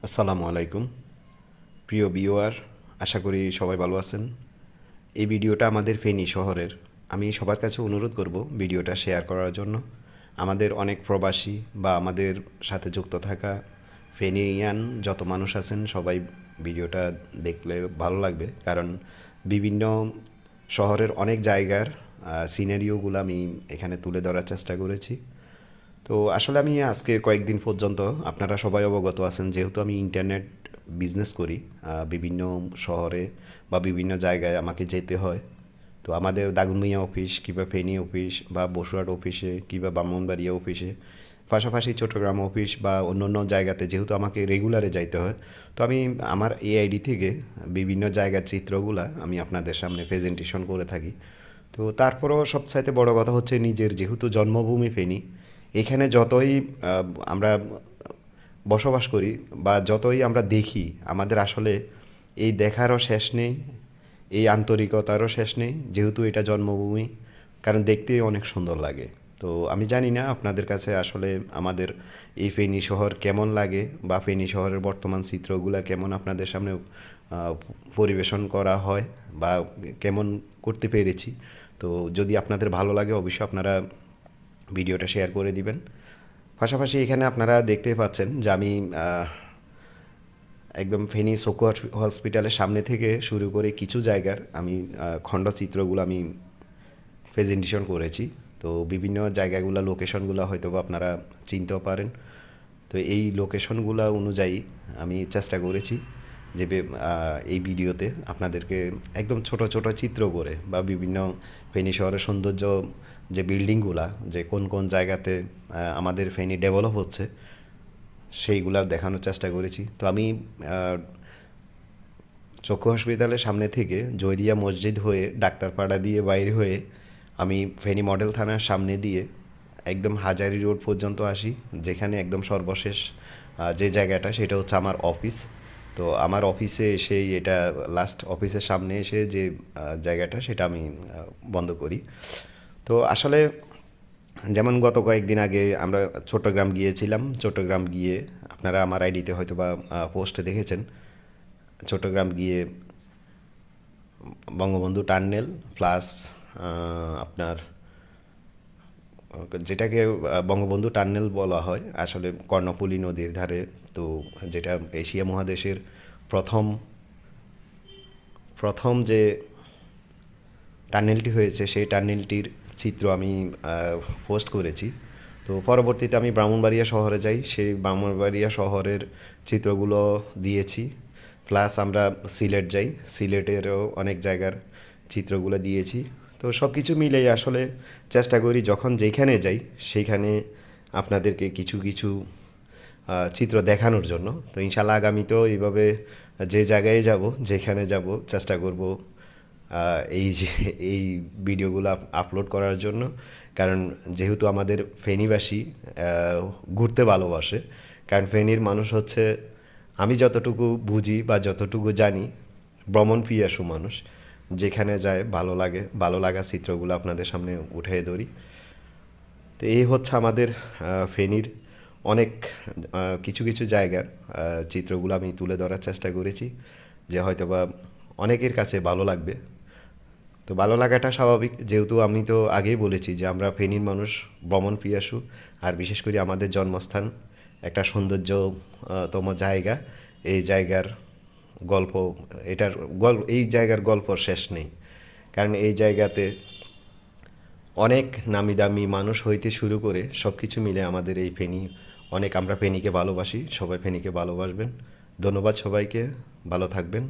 আসসালামু আলাইকুম প্রিয় ভিউয়ার, আশা করি সবাই ভালো আছেন। এই ভিডিওটা আমাদের ফেনী শহরের। আমি সবার কাছে অনুরোধ করব ভিডিওটা শেয়ার করার জন্য। আমাদের অনেক প্রবাসী বা আমাদের সাথে যুক্ত থাকা ফেনীয়ান যত মানুষ আছেন সবাই ভিডিওটা দেখলে ভালো লাগবে, কারণ বিভিন্ন শহরের অনেক জায়গার সিনারিওগুলো আমি এখানে তুলে ধরার চেষ্টা করেছি। তো আসলে আমি আজকে কয়েকদিন পর্যন্ত, আপনারা সবাই অবগত আছেন যেহেতু আমি ইন্টারনেট বিজনেস করি, বিভিন্ন শহরে বা বিভিন্ন জায়গায় আমাকে যেতে হয়। তো আমাদের দাগনভূঞা অফিস কিংবা ফেনী অফিস বা বসুরহাট অফিসে কিংবা ব্রাহ্মণবাড়িয়া অফিসে, পাশাপাশি চট্টগ্রাম অফিস বা অন্য অন্য জায়গাতে যেহেতু আমাকে রেগুলারে যাইতে হয়, তো আমি আমার এআইডি থেকে বিভিন্ন জায়গার চিত্রগুলা আমি আপনাদের সামনে প্রেজেন্টেশন করে থাকি। তো তারপরেও সবচাইতে বড় কথা হচ্ছে নিজের যেহেতু জন্মভূমি ফেনী, এখানে যতই আমরা বসবাস করি বা যতই আমরা দেখি, আমাদের আসলে এই দেখারও শেষ নেই, এই আন্তরিকতারও শেষ নেই, যেহেতু এটা জন্মভূমি, কারণ দেখতেই অনেক সুন্দর লাগে। তো আমি জানি না আপনাদের কাছে আসলে আমাদের এই ফেনী শহর কেমন লাগে বা ফেনী শহরের বর্তমান চিত্রগুলো কেমন আপনাদের সামনে পরিবেশন করা হয় বা কেমন করতে পেরেছি। তো যদি আপনাদের ভালো লাগে অবশ্যই আপনারা ভিডিওটা শেয়ার করে দিবেন। পাশাপাশি এখানে আপনারা দেখতে পাচ্ছেন যে আমি একদম ফেনী চক্ষু হসপিটালের সামনে থেকে শুরু করে কিছু জায়গার আমি খণ্ডচিত্রগুলো আমি প্রেজেন্টেশন করেছি। তো বিভিন্ন জায়গাগুলো লোকেশনগুলো হয়তো বা আপনারা চিনতেও পারেন। তো এই লোকেশনগুলো অনুযায়ী আমি চেষ্টা করেছি যে এই ভিডিওতে আপনাদেরকে একদম ছোট ছোট চিত্র করে বা বিভিন্ন ফেনী শহরের সৌন্দর্য, যে বিল্ডিংগুলা যে কোন কোন জায়গাতে আমাদের ফেনী ডেভেলপ হচ্ছে সেইগুলা দেখানোর চেষ্টা করেছি। তো আমি চক্ষু হসপিটালের সামনে থেকে জয়রিয়া মসজিদ হয়ে ডাক্তারপাড়া দিয়ে বাইরে হয়ে আমি ফেনী মডেল থানার সামনে দিয়ে একদম হাজারি রোড পর্যন্ত আসি, যেখানে একদম সর্বশেষ যে জায়গাটা সেটা হচ্ছে আমার অফিস। তো আমার অফিসে এসেই এটা লাস্ট অফিসের সামনে এসে যে জায়গাটা সেটা আমি বন্ধ করি। তো আসলে যেমন গত কয়েকদিন আগে আমরা চট্টগ্রাম গিয়েছিলাম। চট্টগ্রাম গিয়ে আপনারা আমার আইডিতে হয়তো বা পোস্টে দেখেছেন, চট্টগ্রাম গিয়ে বঙ্গবন্ধু টার্নেল প্লাস আপনার যেটাকে বঙ্গবন্ধু টার্নেল বলা হয় আসলে কর্ণফুলী নদীর ধারে। তো যেটা এশিয়া মহাদেশের প্রথম প্রথম যে টানেলটি হয়েছে সেই টানেলটির চিত্র আমি পোস্ট করেছি। তো পরবর্তীতে আমি ব্রাহ্মণবাড়িয়া শহরে যাই, সেই ব্রাহ্মণবাড়িয়া শহরের চিত্রগুলো দিয়েছি। প্লাস আমরা সিলেট যাই, সিলেটেরও অনেক জায়গার চিত্রগুলো দিয়েছি। তো সব কিছু মিলেই আসলে চেষ্টা করি যখন যেখানে যাই সেইখানে আপনাদেরকে কিছু কিছু চিত্র দেখানোর জন্য। তো ইনশাল্লাহ আগামীতেও এইভাবে যে জায়গায় যাব, যেখানে যাব চেষ্টা করব এই যে এই ভিডিওগুলো আপলোড করার জন্য। কারণ যেহেতু আমাদের ফেনীবাসী ঘুরতে ভালোবাসে, কারণ ফেনীর মানুষ হচ্ছে, আমি যতটুকু বুঝি বা যতটুকু জানি, ভ্রমণ পিয়াসু মানুষ। যেখানে যায় ভালো লাগে, ভালো লাগা চিত্রগুলো আপনাদের সামনে উঠিয়ে ধরি। তো এই হচ্ছে আমাদের ফেনীর অনেক কিছু কিছু জায়গার চিত্রগুলো আমি তুলে ধরার চেষ্টা করেছি, যে হয়তোবা অনেকের কাছে ভালো লাগবে। তো ভালো লাগাটা স্বাভাবিক, যেহেতু আমি তো আগেই বলেছি যে আমরা ফেনীর মানুষ ভ্রমণ পিয়াসু। আর বিশেষ করে আমাদের জন্মস্থান একটা সৌন্দর্যতম জায়গা। এই জায়গার গল্প, এই জায়গার গল্প শেষ নেই, কারণ এই জায়গাতে অনেক নামি দামি মানুষ হইতে শুরু করে সব কিছু মিলে আমাদের এই ফেনী অনেক, আমরা ফেনীকে ভালোবাসি, সবাই ফেনীকে ভালোবাসবেন। ধন্যবাদ সবাইকে, ভালো থাকবেন।